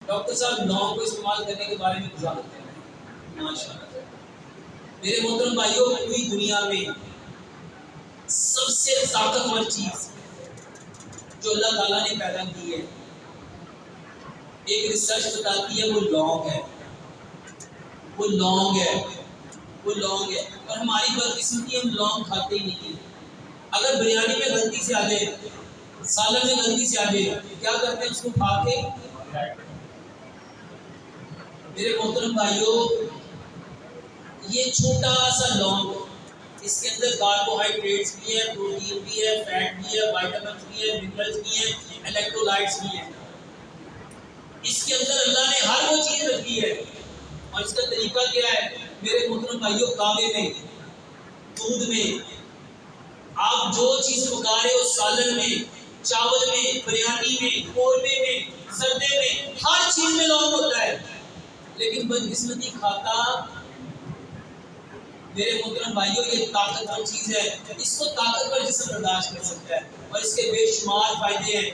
Doctor صاحب لونگ کو استعمال کرنے کے بارے میں وضاحت کریں ماشاء اللہ۔ میرے محترم بھائیوں، پوری دنیا میں سب سے طاقتور چیز جو اللہ تعالیٰ نے پیدا کی ہے، ایک ریسرچ بتاتی ہے وہ لونگ ہے، وہ لونگ ہے، وہ لونگ ہے۔ اور ہماری بدقسمتی ہم لونگ کھاتے ہی نہیں ہیں۔ اگر بریانی میں غلطی سے آ جائے، سالن میں غلطی سے آ جائے، کیا کرتے ہیں اس کو کھا کے؟ میرے محترم بھائیوں، یہ چھوٹا سا لونگ، اس کے اندر کاربوہائیڈریٹس بھی ہیں، پروٹین بھی ہے، فیٹ بھی ہے، وائٹامنس بھی ہے، منرلز بھی ہیں، الیکٹرولائٹس بھی ہیں۔ اس کے اندر اللہ نے ہر وہ چیز رکھی ہے۔ اور اس کا طریقہ کیا ہے میرے محترم بھائیوں؟ کاوے میں، دودھ میں، آپ جو چیز پکا رہے ہو، سالن میں، چاول میں، بریانی میں، قورمے میں، سردے میں، ہر چیز میں لونگ ہوتا ہے۔ لیکن بدقسمتی کھاتا میرے محترم بھائیوں یہ طاقتور چیز ہے، اس کو طاقتور جسم برداشت کر سکتا ہے، اور اس کے بے شمار فائدے ہیں۔